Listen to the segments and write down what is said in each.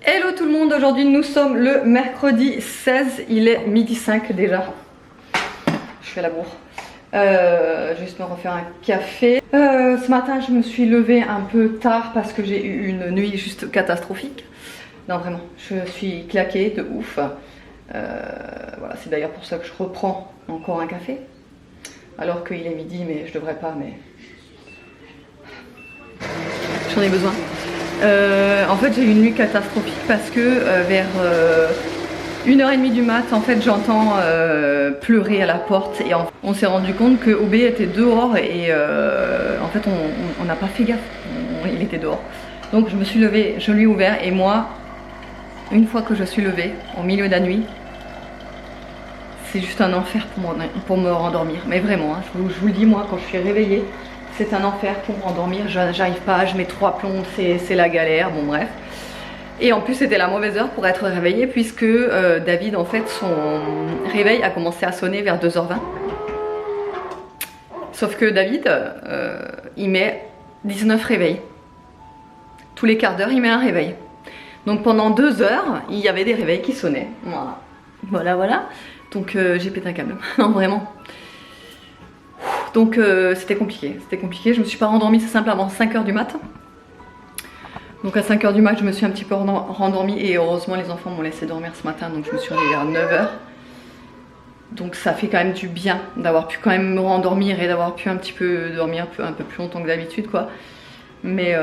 Hello tout le monde, aujourd'hui nous sommes le mercredi 16, il est midi 5 déjà. Je suis à la bourre. Juste me refaire un café. Ce matin je me suis levée un peu tard parce que j'ai eu une nuit juste catastrophique. Non vraiment, je suis claquée de ouf. Voilà, c'est d'ailleurs pour ça que je reprends encore un café. Alors qu'il est midi mais je devrais pas, mais j'en ai besoin. En fait j'ai eu une nuit catastrophique parce que vers 1h30 du mat en fait j'entends pleurer à la porte et on s'est rendu compte que OB était dehors et en fait on n'a pas fait gaffe, il était dehors. Donc je me suis levée, je lui ai ouvert et moi une fois que je suis levée au milieu de la nuit, c'est juste un enfer pour me rendormir, mais vraiment hein, je vous le dis, moi quand je suis réveillée c'est un enfer pour me rendormir, j'arrive pas, je mets 3 plombs, c'est la galère, bon bref. Et en plus c'était la mauvaise heure pour être réveillée puisque David en fait son réveil a commencé à sonner vers 2h20. Sauf que David il met 19 réveils. Tous les quarts d'heure il met un réveil. Donc pendant 2 heures il y avait des réveils qui sonnaient. Voilà. Donc j'ai pété un câble, non vraiment. Donc c'était compliqué, je me suis pas rendormie, c'est simple, avant 5h du mat. Donc à 5h du mat je me suis un petit peu rendormie et heureusement les enfants m'ont laissé dormir ce matin, donc je me suis réveillée vers 9h. Donc ça fait quand même du bien d'avoir pu quand même me rendormir et d'avoir pu un petit peu dormir un peu plus longtemps que d'habitude quoi. Mais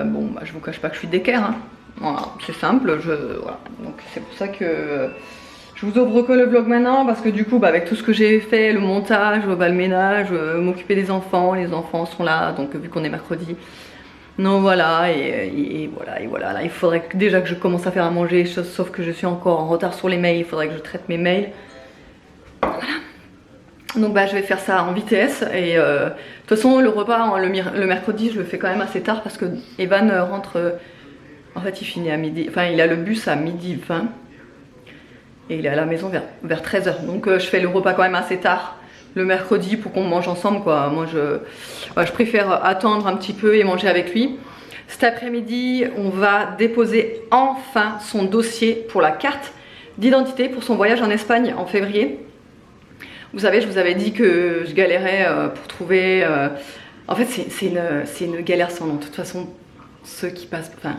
bon bah, je vous cache pas que je suis d'équerre hein. Voilà, c'est simple, voilà. Donc c'est pour ça que je vous ouvre que le vlog maintenant parce que du coup bah, avec tout ce que j'ai fait, le montage, bah, le ménage, m'occuper des enfants, les enfants sont là donc vu qu'on est mercredi. Non voilà et voilà, là il faudrait déjà que je commence à faire à manger, sauf que je suis encore en retard sur les mails, il faudrait que je traite mes mails. Voilà. Donc bah je vais faire ça en vitesse et de toute façon le repas le mercredi je le fais quand même assez tard parce que Evan rentre, en fait il finit à midi, enfin il a le bus à midi 20. Et il est à la maison vers 13h. Donc je fais le repas quand même assez tard le mercredi pour qu'on mange ensemble quoi. Moi je préfère attendre un petit peu et manger avec lui. Cet après-midi on va déposer enfin son dossier pour la carte d'identité pour son voyage en Espagne en février. Vous savez, je vous avais dit que je galérais pour trouver... En fait c'est une galère sans nom. De toute façon ceux qui passent... Enfin,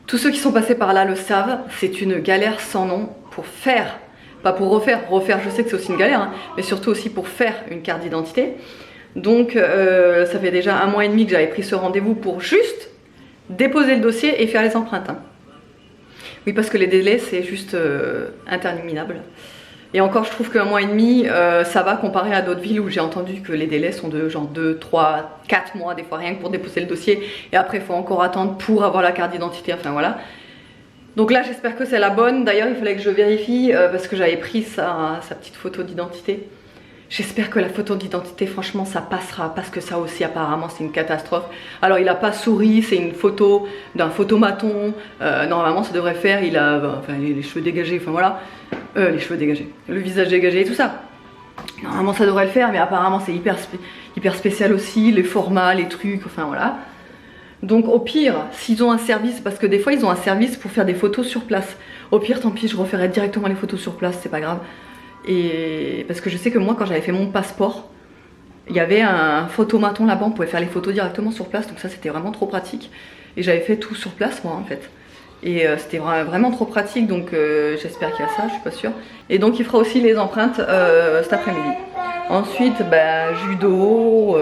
tous ceux qui sont passés par là le savent, c'est une galère sans nom pour faire, pas pour refaire je sais que c'est aussi une galère, hein, mais surtout aussi pour faire une carte d'identité. Donc ça fait déjà 1 mois et demi que j'avais pris ce rendez-vous pour juste déposer le dossier et faire les empreintes. Hein. Oui parce que les délais c'est juste interminable. Et encore je trouve qu'1 mois et demi ça va comparé à d'autres villes où j'ai entendu que les délais sont de genre 2, 3, 4 mois des fois rien que pour déposer le dossier et après il faut encore attendre pour avoir la carte d'identité, enfin voilà. Donc là j'espère que c'est la bonne, d'ailleurs il fallait que je vérifie parce que j'avais pris sa petite photo d'identité. J'espère que la photo d'identité franchement ça passera parce que ça aussi apparemment c'est une catastrophe. Alors il a pas souri, c'est une photo d'un photomaton, normalement ça devrait faire, il a enfin, les cheveux dégagés, enfin voilà. Les cheveux dégagés, le visage dégagé et tout ça. Normalement ça devrait le faire mais apparemment c'est hyper spécial aussi, les formats, les trucs, enfin voilà. Donc au pire, s'ils ont un service, parce que des fois ils ont un service pour faire des photos sur place. Au pire tant pis, je referai directement les photos sur place, c'est pas grave. Et parce que je sais que moi quand j'avais fait mon passeport, il y avait un photomaton là-bas, on pouvait faire les photos directement sur place, donc ça c'était vraiment trop pratique. Et j'avais fait tout sur place moi en fait. Et c'était vraiment trop pratique, donc j'espère qu'il y a ça, je suis pas sûre. Et donc il fera aussi les empreintes cet après-midi. Ensuite, bah, judo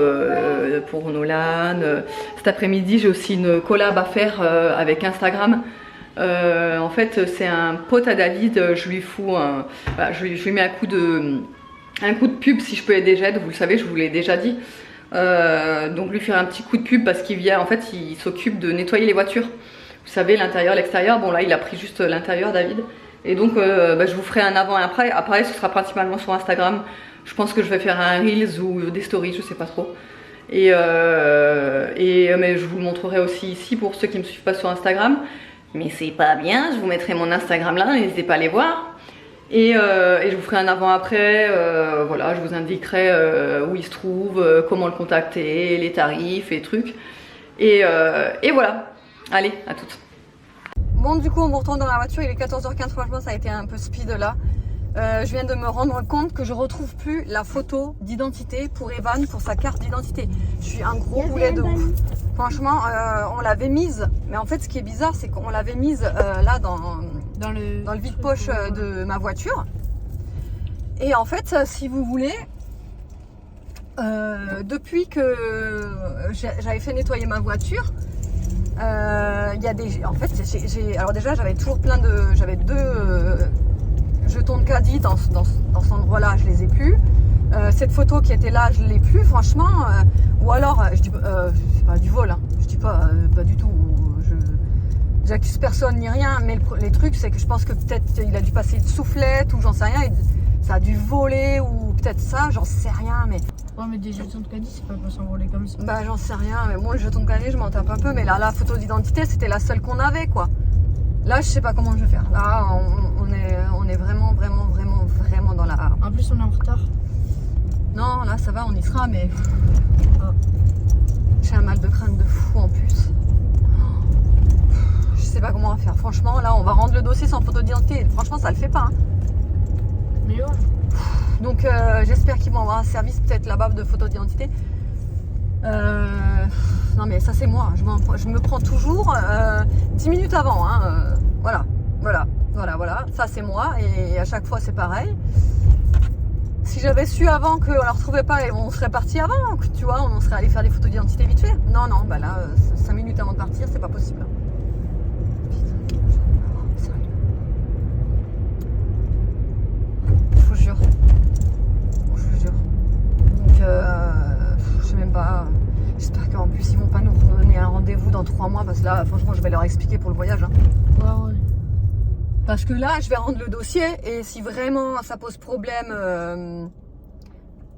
pour Nolan. Cet après-midi, j'ai aussi une collab à faire avec Instagram. En fait, c'est un pote à David, je lui fous bah, je lui mets un coup de pub si je peux aider Jed, vous le savez, je vous l'ai déjà dit. Donc lui faire un petit coup de pub parce qu'il vient, en fait, il s'occupe de nettoyer les voitures. Vous savez, l'intérieur, l'extérieur, bon là il a pris juste l'intérieur David. Et donc bah, je vous ferai un avant et après. Après ce sera principalement sur Instagram. Je pense que je vais faire un Reels ou des stories, je sais pas trop. Mais je vous le montrerai aussi ici pour ceux qui ne me suivent pas sur Instagram. Mais c'est pas bien, je vous mettrai mon Instagram là, n'hésitez pas à aller voir. Et je vous ferai un avant-après, voilà, je vous indiquerai où il se trouve, comment le contacter, les tarifs et trucs. Et voilà. Allez, à toutes. Bon, du coup, on me retourne dans la voiture. Il est 14h15. Franchement, ça a été un peu speed là. Je viens de me rendre compte que je retrouve plus la photo d'identité pour Evan, pour sa carte d'identité. Je suis un gros boulet de ouf. Franchement, on l'avait mise. Mais en fait, ce qui est bizarre, c'est qu'on l'avait mise là dans le vide-poche de ma voiture. Et en fait, si vous voulez, depuis que j'avais fait nettoyer ma voiture, il y a des... En fait, alors déjà, j'avais toujours j'avais 2 jetons de caddie dans cet endroit-là, je les ai plus. Cette photo qui était là, je l'ai plus, franchement. Ou alors, je dis c'est pas du vol, hein. Je dis pas du tout. J'accuse personne ni rien, mais les trucs, c'est que je pense que peut-être il a dû passer une soufflette ou j'en sais rien. Ça a dû voler ou peut-être ça, j'en sais rien, mais... Ouais, mais des jetons de caddie, c'est pas pour s'envoler comme ça. Bah, j'en sais rien, mais moi, les jetons de caddie, je m'en tape un peu, mais là, la photo d'identité, c'était la seule qu'on avait, quoi. Là, je sais pas comment je vais faire. Là, on est vraiment dans la... En plus, on est en retard. Non, là, ça va, on y sera, mais... J'ai un mal de crâne de fou, en plus. Je sais pas comment on va faire. Franchement, là, on va rendre le dossier sans photo d'identité. Franchement, ça le fait pas, hein. Mais ouais. Donc j'espère qu'ils vont avoir un service peut-être là-bas de photo d'identité. Non mais ça c'est moi, je me prends toujours 10 minutes avant. Hein, voilà. Ça c'est moi et à chaque fois c'est pareil. Si j'avais su avant qu'on ne la retrouvait pas, on serait parti avant, tu vois, on serait allé faire des photos d'identité vite fait. Non, bah là, 5 minutes avant de partir, c'est pas possible. Je vous jure. Donc, je sais même pas. J'espère qu'en plus ils vont pas nous redonner un rendez-vous dans 3 mois parce que là, franchement, je vais leur expliquer pour le voyage. Hein. Ouais. Parce que là, je vais rendre le dossier et si vraiment ça pose problème,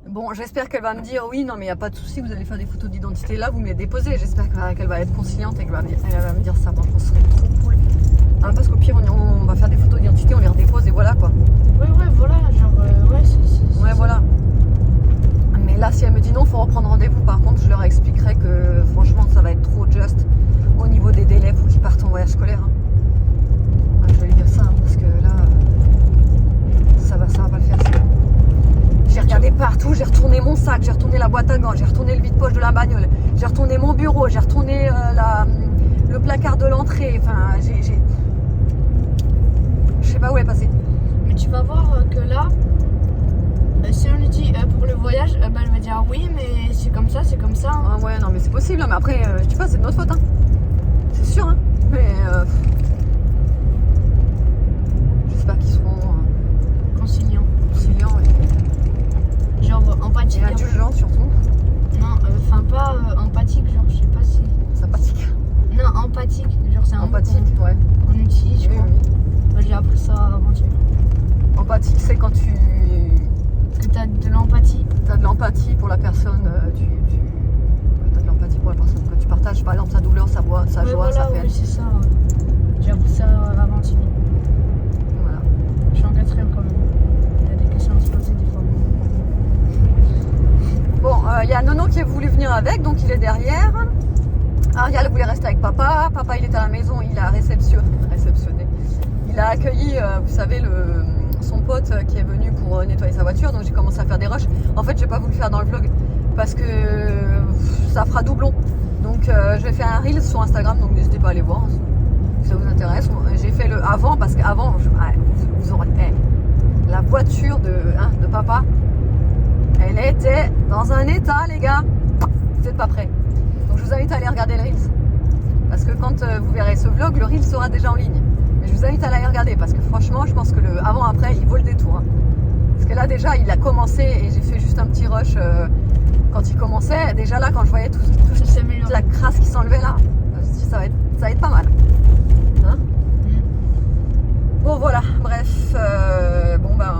bon, j'espère qu'elle va me dire oui, non, mais il n'y a pas de souci, vous allez faire des photos d'identité là, vous me les déposez. J'espère qu'elle va être conciliante et qu'elle va me dire ça. Franchement, ce serait trop cool. Hein, parce qu'au pire, on va faire des photos d'identité, on les redépose et voilà quoi. Ouais, voilà, genre, ouais, c'est ouais, voilà. Mais là, si elle me dit non, il faut reprendre rendez-vous. Par contre, je leur expliquerai que franchement, ça va être trop juste au niveau des délais pour qu'ils partent en voyage scolaire. Hein. Je vais lui dire ça, hein, parce que là, ça va pas le faire. J'ai regardé partout, j'ai retourné mon sac, j'ai retourné la boîte à gants, j'ai retourné le vide-poche de la bagnole, j'ai retourné mon bureau, j'ai retourné le placard de l'entrée. Enfin, je sais pas où elle est passée. Mais tu vas voir que là, si on lui dit pour le voyage, elle va dire oui, mais c'est comme ça, Hein. Ah ouais, non, mais c'est possible, hein, mais après, je dis pas, c'est de notre faute. Hein. C'est sûr, hein. Mais j'espère qu'ils seront conciliants et genre empathiques. Et indulgents surtout. Non, enfin pas empathique, genre je sais pas si... Sympathique. Non, empathique, genre c'est un empathique, mot ouais. qu'on utilise, je crois. Oui. Moi, j'ai appris ça avant-hier. Empathique, c'est quand tu... Que t'as de l'empathie. T'as de l'empathie pour la personne, t'as de l'empathie pour la personne, que tu partages par exemple sa douleur, sa joie, voilà, sa peine. Oui, c'est ça. J'ai appris ça avant-hier. Voilà. Je suis en 4e quand même. Il y a des questions à se poser des fois. Bon, il y a Nono qui est voulu venir avec, donc il est derrière. Ariel voulait rester avec papa. Papa, il était à la maison, il a réceptionné. Il a accueilli, vous savez, son pote qui est venu pour nettoyer sa voiture. Donc j'ai commencé à faire des rushs. En fait, j'ai pas voulu le faire dans le vlog parce que ça fera doublon. Donc je vais faire un reel sur Instagram, donc n'hésitez pas à aller voir si ça vous intéresse. J'ai fait le avant parce qu'avant, vous aurez la voiture de papa. Elle était dans un état, les gars. Vous n'êtes pas prêts. Donc je vous invite à aller regarder le Reels. Parce que quand vous verrez ce vlog, le Reel sera déjà en ligne. Mais je vous invite à aller regarder parce que franchement, je pense que le avant-après, il vaut le détour. Hein. Parce que là, déjà, il a commencé et j'ai fait juste un petit rush quand il commençait. Déjà là, quand je voyais toute la crasse qui s'enlevait là, je me suis dit, ça va être pas mal. Hein Bon, voilà. Bref. Bon, ben,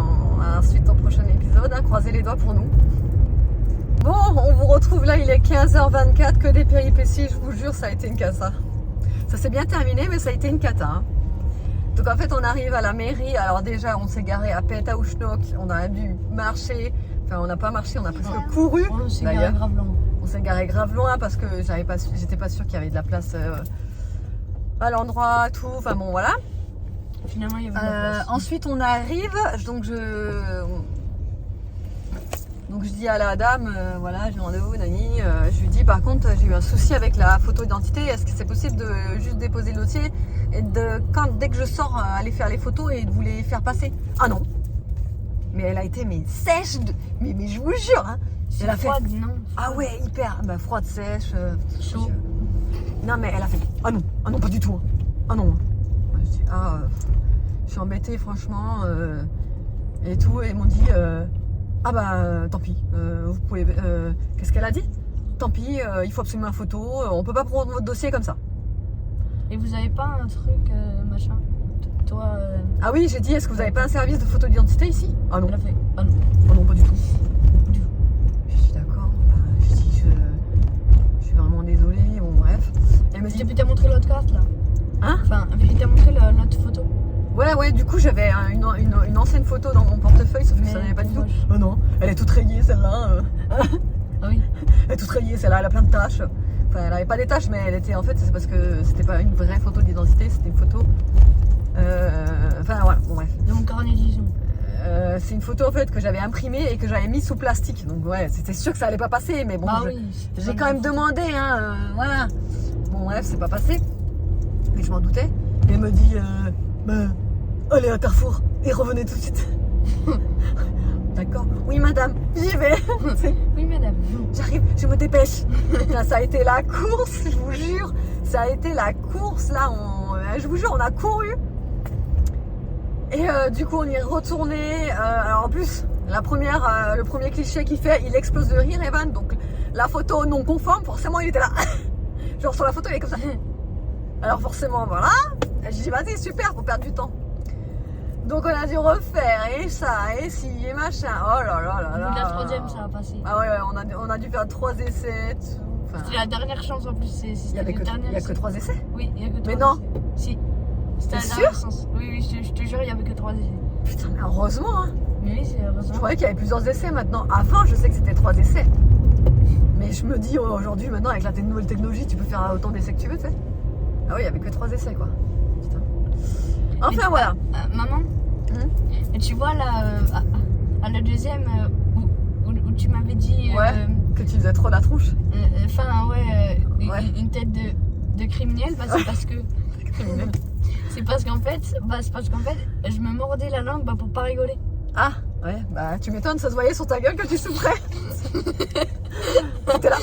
ensuite, au prochain épisode. Hein, croisez les doigts pour nous. Bon, on vous retrouve là, il est 15h24, que des péripéties, je vous jure, ça a été une cata. Ça s'est bien terminé, mais ça a été une cata. Hein. Donc en fait, on arrive à la mairie, alors déjà, on s'est garé à Petaouchnok, on a dû marcher, enfin on n'a pas marché, on a presque couru. On s'est garé grave loin. On s'est garé grave loin parce que j'étais pas sûre qu'il y avait de la place à l'endroit, tout, enfin bon voilà. Finalement, il y avait de la place. Ensuite on arrive, donc je dis à la dame, voilà, j'ai rendez-vous, Nani, je lui dis par contre j'ai eu un souci avec la photo d'identité, est-ce que c'est possible de juste déposer le dossier et dès que je sors aller faire les photos et de vous les faire passer? Ah non. Mais elle a été sèche, mais je vous jure, hein. Elle a fait. Froide, non. Ah ouais, hyper, froide, sèche, Chaud. Non mais elle a fait. Ah non, pas du tout. Hein. Ah non. Je dis, je suis embêtée franchement et tout. Et ils m'ont dit ah bah tant pis. Vous pouvez. Qu'est-ce qu'elle a dit? Tant pis, il faut absolument une photo. On peut pas prendre votre dossier comme ça. Et vous avez pas un truc machin? Toi. Ah oui, j'ai dit est-ce que vous avez pas un service de photo d'identité ici? Ah non. Elle a fait. Ah non. Ah non, pas du tout. Du tout. Je suis d'accord. Je dis je suis vraiment désolée. Bon bref. Elle me dit. Et puis t'as montré l'autre carte là. Hein? Enfin, et puis t'as montré l'autre photo. Ouais, du coup j'avais une ancienne photo dans mon portefeuille, sauf que ça n'avait pas du tout. Oh non, elle est toute rayée celle-là. Ah oui. Elle est toute rayée celle-là, elle a plein de taches. Enfin, elle avait pas des taches, mais elle était en fait, c'est parce que c'était pas une vraie photo d'identité, c'était une photo. Enfin voilà, bon bref. De mon carnet de liaison. C'est une photo en fait que j'avais imprimée et que j'avais mis sous plastique. Donc ouais, c'était sûr que ça allait pas passer, mais bon, Ah oui. j'ai quand même demandé, hein, voilà. Bon bref, c'est pas passé. Mais je m'en doutais. Et elle me dit, allez à Carrefour et revenez tout de suite. D'accord. Oui madame, j'y vais. Oui madame. J'arrive, je me dépêche. Là, ça a été la course, je vous jure. Ça a été la course là. Je vous jure, on a couru. Et du coup, on y est retourné. Alors en plus, le premier cliché qu'il fait, il explose de rire, Evan. Donc la photo non conforme, forcément, il était là. Genre sur la photo, il est comme ça. Alors forcément, voilà. J'ai dit, vas-y, super, pour perdre du temps. Donc on a dû refaire, et ça, et si, et machin. Oh là là là là. Au bout de la troisième, ça a passé. Ah ouais, on a dû faire 3 essais. Enfin, C'était la dernière chance en plus. il n'y a que 3 essais. Oui, il n'y a que 3 Mais non. essais. Si. C'était la T'es dernière sûr? chance. Oui, je te jure, il n'y avait que 3 essais. Putain, mais heureusement, hein. Mais oui, c'est Je heureusement. croyais qu'il y avait plusieurs essais maintenant. Avant, je sais que c'était 3 essais. Mais je me dis, aujourd'hui, maintenant, avec la nouvelle technologie, tu peux faire autant d'essais que tu veux, tu sais. Ah oui, il n'y avait que 3 essais, quoi. Putain. Enfin, voilà. Maman, et tu vois là, à la deuxième, où tu m'avais dit. Ouais, que tu faisais trop la tronche. Enfin, ouais, Ouais. une tête de criminel, bah, c'est parce que. Criminel. C'est parce qu'en fait, je me mordais la langue pour pas rigoler. Ah, ouais, bah tu m'étonnes, ça se voyait sur ta gueule que tu souffrais. T'étais là.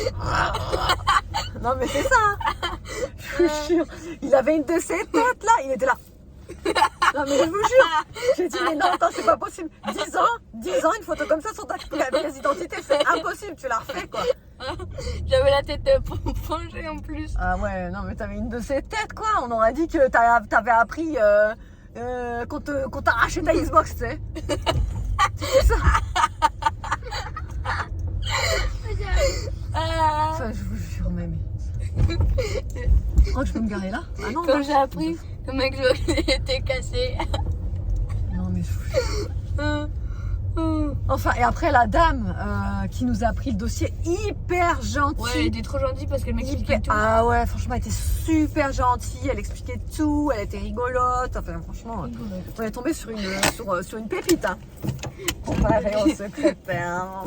Non, mais c'est ça, hein. Je vous jure. Il avait une de ses têtes là, il était là. Non, mais je vous jure. J'ai dit, mais non, attends, c'est pas possible. 10 ans, une photo comme ça sur ta pièce d'identité, c'est impossible, tu l'as refait quoi. J'avais la tête penchée en plus. Ah ouais, non, mais t'avais une de ces têtes quoi. On aurait dit que t'avais appris qu'on t'arrachait ta Xbox, tu sais. C'est ça. Enfin, je vous jure, mais. Oh, je peux me garer là? Ah non, Quand non. j'ai appris que mec était cassé. Non, mais je vous jure. Enfin, et après, la dame qui nous a pris le dossier, hyper gentille. Ouais, elle était trop gentille parce qu'elle m'expliquait tout. Ah ouais, franchement, elle était super gentille. Elle expliquait tout. Elle était rigolote. Enfin, franchement, on est tombé sur une pépite. Hein. Comparé au secrétaire.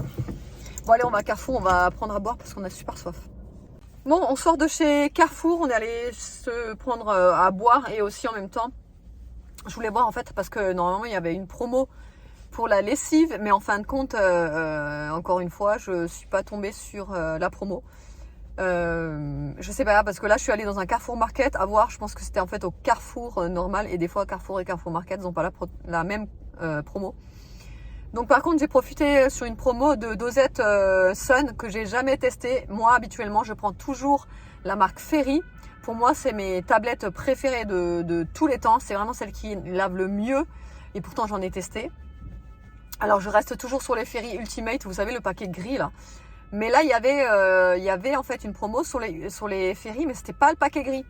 Bon, allez, on va à Carrefour. On va prendre à boire parce qu'on a super soif. Bon, on sort de chez Carrefour. On est allé se prendre à boire et aussi en même temps, je voulais voir en fait parce que normalement, il y avait une promo pour la lessive, mais en fin de compte, encore une fois, je suis pas tombée sur la promo. Je sais pas, parce que là, je suis allée dans un Carrefour Market à voir. Je pense que c'était en fait au Carrefour normal, et des fois Carrefour et Carrefour Market n'ont pas la même promo. Donc par contre, j'ai profité sur une promo de dosette Sun que j'ai jamais testée. Moi, habituellement, je prends toujours la marque Ferry. Pour moi, c'est mes tablettes préférées de tous les temps. C'est vraiment celle qui lave le mieux, et pourtant j'en ai testé. Alors je reste toujours sur les Ferry Ultimate, vous savez, le paquet gris là. Mais là il y avait en fait une promo sur les Ferry, mais c'était pas le paquet gris.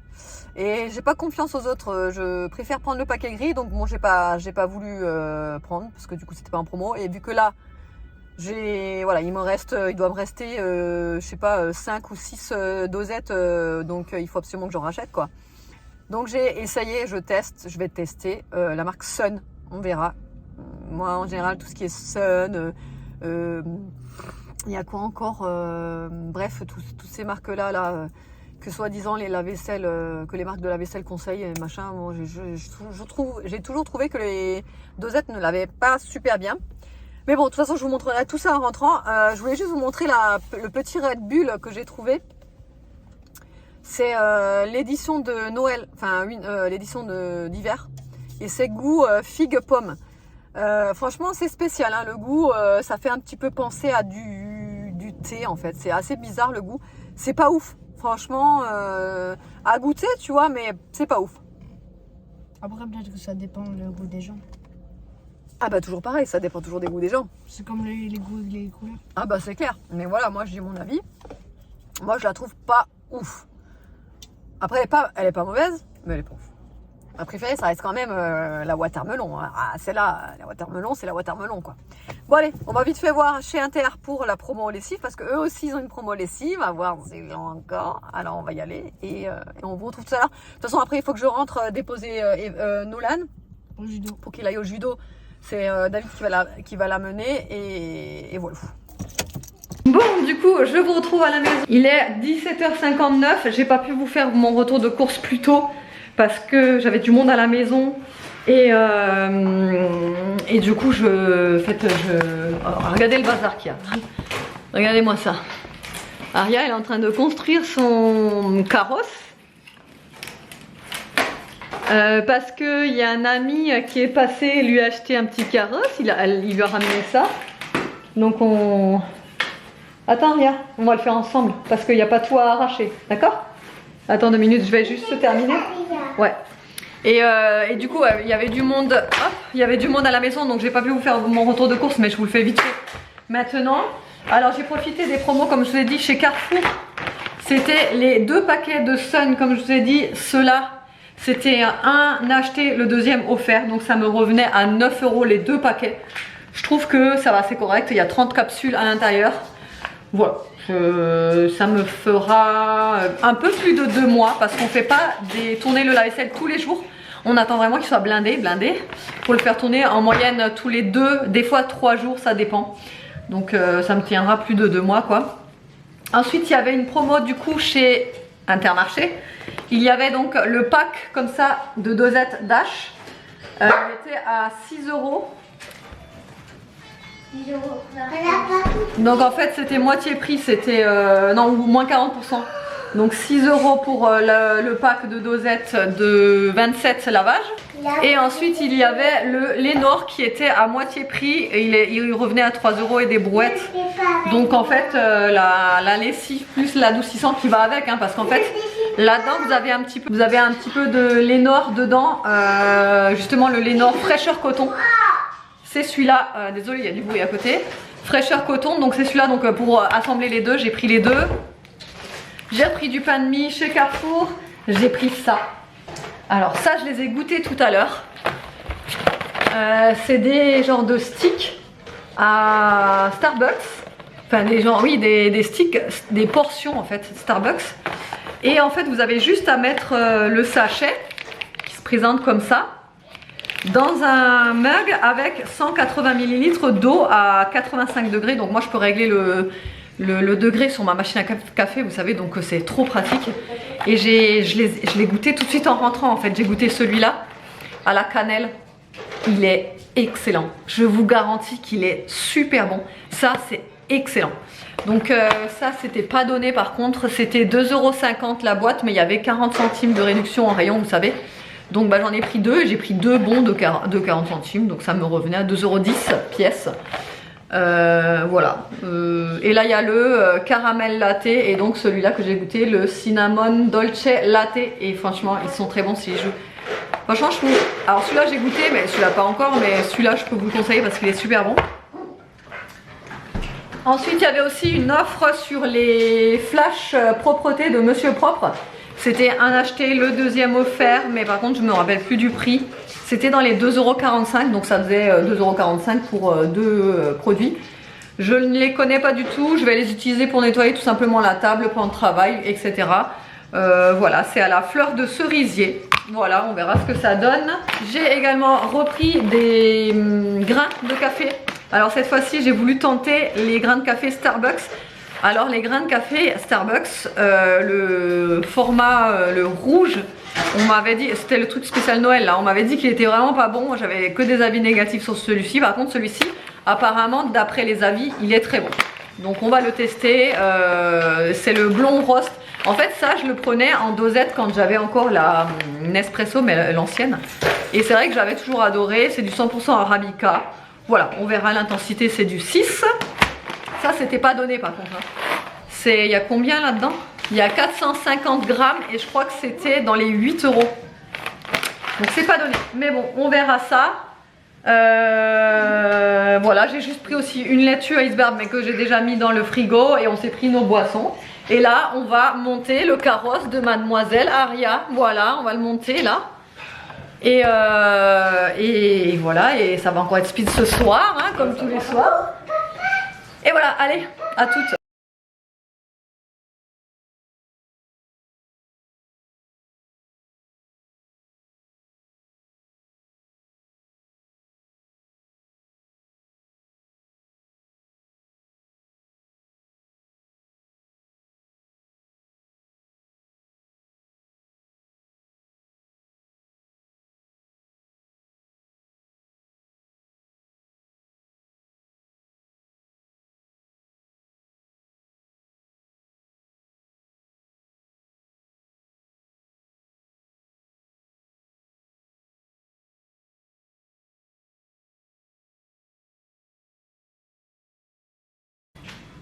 Et j'ai pas confiance aux autres, je préfère prendre le paquet gris, donc bon j'ai pas voulu prendre parce que du coup c'était pas en promo. Et vu que là il doit me rester je sais pas 5 ou 6 dosettes, donc il faut absolument que j'en rachète quoi. Donc j'ai essayé, je vais tester la marque Sun, on verra. Moi en général tout ce qui est Sun, il y a quoi encore, bref toutes ces marques là, que soi-disant les lave-vaisselle, que les marques de lave-vaisselle conseillent et machin, bon, j'ai toujours trouvé que les dosettes ne l'avaient pas super bien. Mais bon, de toute façon, je vous montrerai tout ça en rentrant. Je voulais juste vous montrer le petit Red Bull que j'ai trouvé. C'est l'édition de Noël, enfin l'édition d'hiver. Et c'est goût figue pomme. Franchement, c'est spécial, hein, le goût. Ça fait un petit peu penser à du thé en fait. C'est assez bizarre le goût. C'est pas ouf. Franchement, à goûter, tu vois, mais c'est pas ouf. Après, peut-être que ça dépend du goût des gens. Ah bah toujours pareil, ça dépend toujours des goûts des gens. C'est comme les goûts, les couleurs. Ah bah c'est clair. Mais voilà, moi je dis mon avis. Moi je la trouve pas ouf. Après elle est pas mauvaise, mais elle est pas ouf. Ma préférée, ça reste quand même la watermelon. Ah, celle-là, la watermelon, c'est la watermelon quoi. Bon allez, on va vite fait voir chez Inter pour la promo lessive parce que eux aussi ils ont une promo lessive. À voir s'ils l'ont encore. Alors on va y aller et on vous retrouve tout à l'heure. De toute façon après il faut que je rentre déposer Nolan Au judo. pour qu'il aille au judo. C'est David qui va la mener et voilà. Bon, du coup, je vous retrouve à la maison. Il est 17h59. J'ai pas pu vous faire mon retour de course plus tôt parce que j'avais du monde à la maison. Et du coup, regardez le bazar qu'il y a. Regardez-moi ça. Aria, elle est en train de construire son carrosse. Parce qu'il y a un ami qui est passé lui acheter un petit carrosse, il lui a ramené ça. Donc on... Attends Ria, on va le faire ensemble parce qu'il n'y a pas tout à arracher, d'accord? Attends 2 minutes, je vais juste terminer. Ouais. Et du coup, il y avait du monde. Hop, il y avait du monde à la maison, donc j'ai pas pu vous faire mon retour de course, mais je vous le fais vite fait maintenant. Alors j'ai profité des promos, comme je vous ai dit, chez Carrefour. C'était les 2 paquets de Sun, comme je vous ai dit, ceux-là. C'était un acheté, le deuxième offert, donc ça me revenait à 9 € les 2 paquets. Je trouve que ça va, c'est correct, il y a 30 capsules à l'intérieur. Voilà, ça me fera un peu plus de 2 mois parce qu'on ne fait pas tourner le lave-vaisselle tous les jours. On attend vraiment qu'il soit blindé. Pour le faire tourner en moyenne tous les 2, des fois 3 jours, ça dépend. Donc ça me tiendra plus de 2 mois quoi. Ensuite, il y avait une promo du coup chez Intermarché. Il y avait donc le pack comme ça de dosettes Dash. Il était à 6 €. Donc en fait c'était moitié prix, c'était non, moins 40%. Donc 6 € pour le pack de dosettes de 27 lavages. Et ensuite il y avait le Lénore qui était à moitié prix et il revenait à 3 € et des brouettes. Donc en fait la lessive plus l'adoucissant qui va avec, hein, parce qu'en fait là-dedans vous avez un petit peu de Lénore dedans, justement le Lénore fraîcheur coton. C'est celui-là, désolé il y a du bruit à côté, fraîcheur coton, donc c'est celui-là, donc pour assembler les deux, j'ai pris les deux. J'ai repris du pain de mie chez Carrefour, j'ai pris ça. Alors ça je les ai goûtés tout à l'heure. C'est des genres de sticks à Starbucks. Enfin des genres, oui, des sticks, des portions en fait, Starbucks. Et en fait vous avez juste à mettre le sachet qui se présente comme ça dans un mug avec 180 ml d'eau à 85 degrés. Donc moi je peux régler le degré sur ma machine à café, vous savez, donc c'est trop pratique. Et je l'ai goûté tout de suite en rentrant en fait. J'ai goûté celui-là à la cannelle. Il est excellent. Je vous garantis qu'il est super bon. Ça c'est excellent. Donc ça c'était pas donné par contre. C'était 2,50 € la boîte, mais il y avait 40 centimes de réduction en rayon, vous savez. Donc bah, j'en ai pris 2, j'ai pris 2 bons de 40 centimes, donc ça me revenait à 2,10 € pièce. Voilà. Et là il y a le caramel latte et donc celui-là que j'ai goûté, le cinnamon dolce latte. Et franchement ils sont très bons si je... Franchement je trouve... Alors celui-là j'ai goûté, mais celui-là pas encore, mais celui-là je peux vous le conseiller parce qu'il est super bon. Ensuite il y avait aussi une offre sur les flash propreté de Monsieur Propre. C'était un acheté, le deuxième offert, mais par contre je me rappelle plus du prix. C'était dans les 2,45 €, donc ça faisait 2,45 € pour 2 produits. Je ne les connais pas du tout, je vais les utiliser pour nettoyer tout simplement la table, le plan de travail, etc. Voilà, c'est à la fleur de cerisier. Voilà, on verra ce que ça donne. J'ai également repris des grains de café. Alors cette fois-ci, j'ai voulu tenter les grains de café Starbucks. Alors les grains de café Starbucks, le format, le rouge, on m'avait dit, c'était le truc spécial Noël là, on m'avait dit qu'il était vraiment pas bon. J'avais que des avis négatifs sur celui-ci. Par contre celui-ci, apparemment d'après les avis, il est très bon. Donc on va le tester, c'est le blond roast. En fait ça je le prenais en dosette quand j'avais encore la Nespresso, mais l'ancienne. Et c'est vrai que j'avais toujours adoré, c'est du 100% Arabica. Voilà, on verra l'intensité, c'est du 6. Ça c'était pas donné par contre. Il y a combien là-dedans? Il y a 450 grammes et je crois que c'était dans les 8 €. Donc c'est pas donné. Mais bon, on verra ça. Voilà, j'ai juste pris aussi une laitue iceberg mais que j'ai déjà mis dans le frigo et on s'est pris nos boissons. Et là, on va monter le carrosse de Mademoiselle Aria. Voilà, on va le monter là. Et voilà, et ça va encore être speed ce soir, hein, comme tous les soirs. Et voilà, allez, à toutes.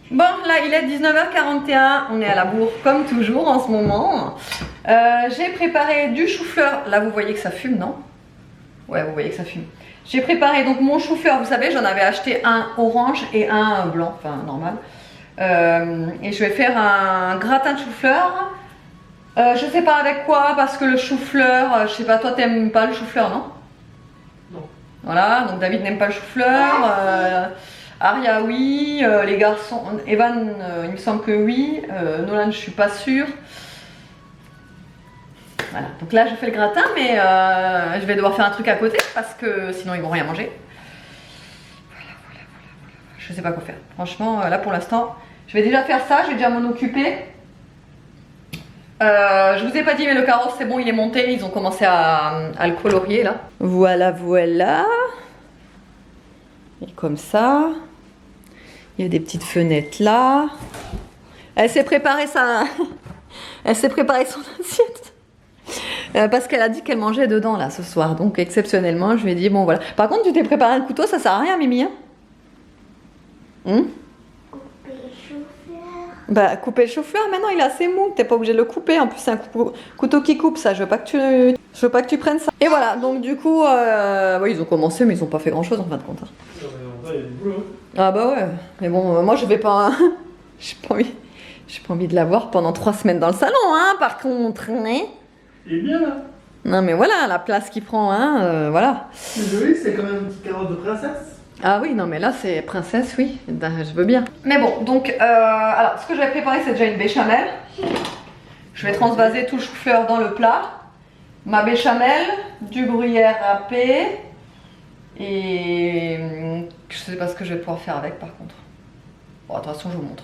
Bon, là il est 19h41, on est à la bourre comme toujours en ce moment. J'ai préparé du chou-fleur, là vous voyez que ça fume, non? Ouais, vous voyez que ça fume. J'ai préparé donc mon chou-fleur, vous savez j'en avais acheté un orange et un blanc, enfin normal. Et je vais faire un gratin de chou-fleur. Je sais pas avec quoi parce que le chou-fleur, je sais pas, toi t'aimes pas le chou-fleur, non? Non. Voilà, donc David n'aime pas le chou-fleur. Aria oui, les garçons, Evan il me semble que oui, Nolan je suis pas sûre. Voilà, donc là je fais le gratin mais je vais devoir faire un truc à côté parce que sinon ils vont rien manger. Voilà. Je sais pas quoi faire. Franchement là pour l'instant je vais déjà faire ça, je vais déjà m'en occuper. Je vous ai pas dit mais le carrosse c'est bon, il est monté, ils ont commencé à le colorier là. Voilà. Et comme ça, il y a des petites fenêtres là. Elle s'est préparée elle s'est préparée son assiette. Parce qu'elle a dit qu'elle mangeait dedans là ce soir. Donc exceptionnellement, je lui ai dit bon voilà. Par contre, tu t'es préparé un couteau, ça sert à rien, Mimi. Hein, Couper le chou-fleur. bah couper le chou-fleur, maintenant il est assez mou. T'es pas obligé de le couper. En plus, c'est un couteau qui coupe ça. Je veux pas que tu prennes ça. Et voilà. Donc du coup, ouais, ils ont commencé, mais ils ont pas fait grand chose en fin de compte. Hein. Il y a du boulot. Ah bah ouais. Mais bon, moi je vais pas. J'ai pas envie de l'avoir pendant 3 semaines dans le salon, hein. Par contre, hein. Il est bien là. Non mais voilà, la place qu'il prend, hein, voilà. C'est joli, c'est quand même une petite carotte de princesse. Ah oui, non mais là c'est princesse, oui, je veux bien. Mais bon, donc, alors ce que je vais préparer c'est déjà une béchamel. Je vais transvaser tout le chou-fleur dans le plat. Ma béchamel, du gruyère râpé. Et je sais pas ce que je vais pouvoir faire avec par contre. Bon, attention, je vous montre.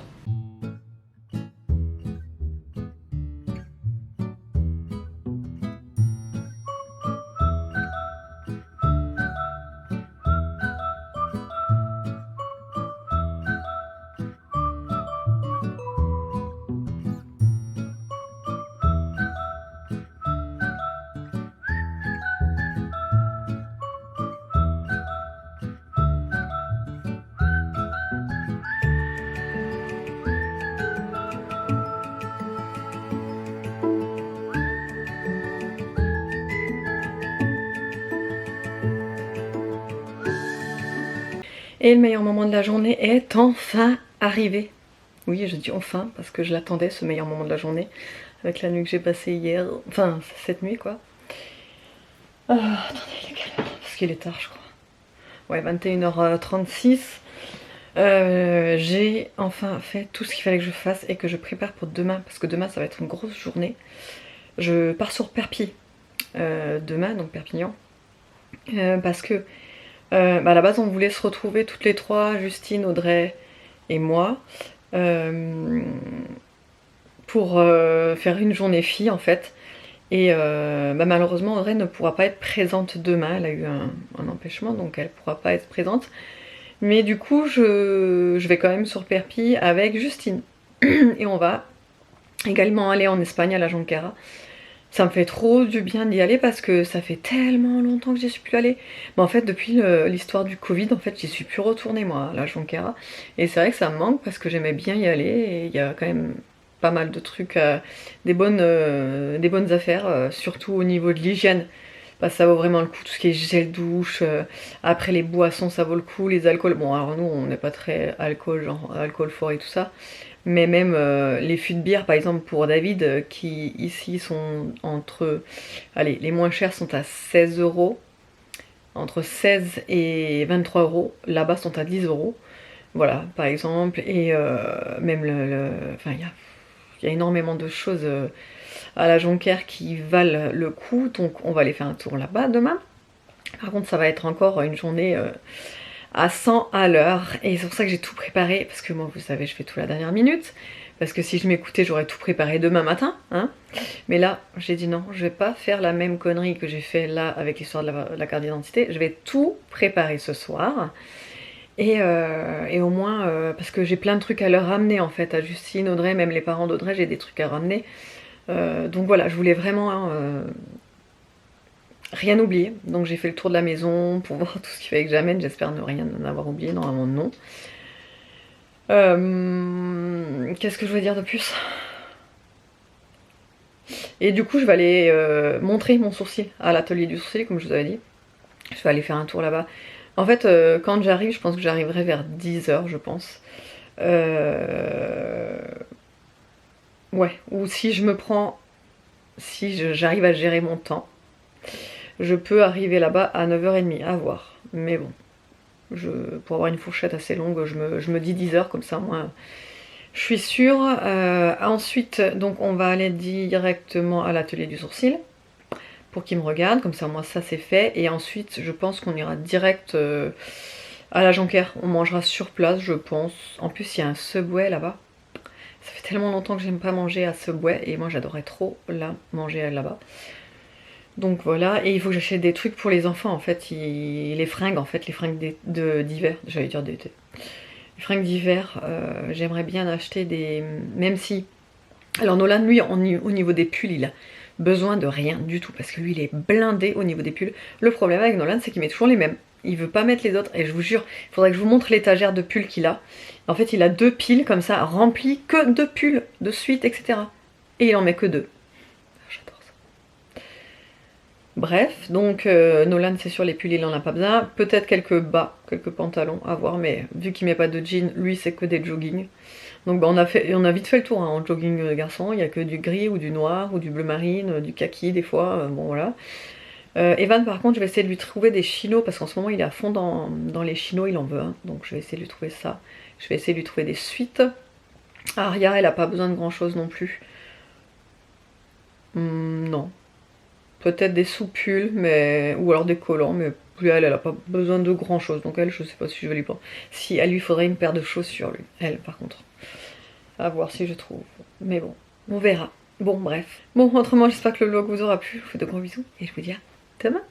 Et le meilleur moment de la journée est enfin arrivé. Oui, je dis enfin parce que je l'attendais, ce meilleur moment de la journée, avec la nuit que j'ai passée hier, enfin cette nuit quoi. Attendez, il est quelle heure? Parce qu'il est tard je crois. Ouais, 21h36. J'ai enfin fait tout ce qu'il fallait que je fasse et que je prépare pour demain, parce que demain ça va être une grosse journée. Je pars sur Perpignan demain, donc Perpignan. Parce que à la base on voulait se retrouver toutes les trois, Justine, Audrey et moi, pour faire une journée fille en fait. Et malheureusement Audrey ne pourra pas être présente demain, elle a eu un empêchement donc elle ne pourra pas être présente. Mais du coup je vais quand même sur Perpi avec Justine. Et on va également aller en Espagne à la Jonquera. Ça me fait trop du bien d'y aller parce que ça fait tellement longtemps que j'y suis plus allée. Mais en fait depuis l'histoire du Covid, en fait j'y suis plus retournée moi à la Jonquera. Et c'est vrai que ça me manque parce que j'aimais bien y aller et il y a quand même pas mal de trucs, des bonnes affaires, surtout au niveau de l'hygiène. Parce que ça vaut vraiment le coup, tout ce qui est gel douche, après les boissons ça vaut le coup, les alcools, bon alors nous on n'est pas très alcool, genre alcool fort et tout ça. Mais même les fûts de bière par exemple pour David qui ici sont entre, allez les moins chers sont à 16 €, entre 16 et 23 €, là-bas sont à 10 €, voilà par exemple, et même enfin il y a énormément de choses à la Jonquère qui valent le coup, donc on va aller faire un tour là-bas demain. Par contre ça va être encore une journée à 100 à l'heure, et c'est pour ça que j'ai tout préparé, parce que moi vous savez je fais tout à la dernière minute, parce que si je m'écoutais j'aurais tout préparé demain matin, hein. Mais là j'ai dit non, je vais pas faire la même connerie que j'ai fait là avec l'histoire de la carte d'identité, je vais tout préparer ce soir. Et au moins, parce que j'ai plein de trucs à leur ramener en fait, à Justine, Audrey, même les parents d'Audrey, j'ai des trucs à ramener. Donc voilà, je voulais vraiment rien oublier. Donc j'ai fait le tour de la maison pour voir tout ce qu'il fallait que j'amène. J'espère ne rien en avoir oublié, normalement non. Qu'est-ce que je veux dire de plus? Et du coup je vais aller montrer mon sourcil à l'atelier du sourcil, comme je vous avais dit. Je vais aller faire un tour là-bas. En fait, quand j'arrive, je pense que j'arriverai vers 10 h, je pense. Ouais, ou si je me prends... Si j'arrive à gérer mon temps, je peux arriver là-bas à 9h30, à voir. Mais bon, pour avoir une fourchette assez longue, je me dis 10 h, comme ça, moi, je suis sûre. Ensuite, donc, on va aller directement à l'atelier du sourcil, pour qu'il me regarde, comme ça moi ça c'est fait, et ensuite je pense qu'on ira direct à la Jonquère, on mangera sur place je pense. En plus il y a un Subway là-bas, ça fait tellement longtemps que j'aime pas manger à Subway, et moi j'adorais trop manger là-bas. Donc voilà, et il faut que j'achète des trucs pour les enfants en fait, les fringues en fait, les fringues d'hiver, j'allais dire d'été. Les fringues d'hiver, j'aimerais bien acheter des... Même si... Alors Nolan lui au niveau des pulls il a besoin de rien du tout, parce que lui il est blindé au niveau des pulls. Le problème avec Nolan c'est qu'il met toujours les mêmes, il veut pas mettre les autres, et je vous jure, il faudrait que je vous montre l'étagère de pulls qu'il a. En fait il a 2 piles comme ça, remplies que de pulls, de suite, etc. Et il en met que 2. J'adore ça. Bref, donc Nolan c'est sûr les pulls il en a pas besoin, peut-être quelques bas, quelques pantalons à voir, mais vu qu'il met pas de jeans, lui c'est que des jogging. Donc bah, on a vite fait le tour hein, en jogging garçon, il n'y a que du gris ou du noir ou du bleu marine, du kaki des fois, bon voilà. Evan par contre je vais essayer de lui trouver des chinos, parce qu'en ce moment il est à fond dans les chinos, il en veut un, donc je vais essayer de lui trouver ça. Je vais essayer de lui trouver des suites. Aria elle a pas besoin de grand chose non plus. Non. Peut-être des sous-pulls, mais... ou alors des collants, mais plus elle a pas besoin de grand chose, donc elle je sais pas si je vais lui prendre. Si elle lui faudrait une paire de chaussures lui, elle par contre. À voir si je trouve. Mais bon, on verra. Bon, bref. Bon, autrement, j'espère que le vlog vous aura plu. Je vous fais de gros bisous et je vous dis à demain.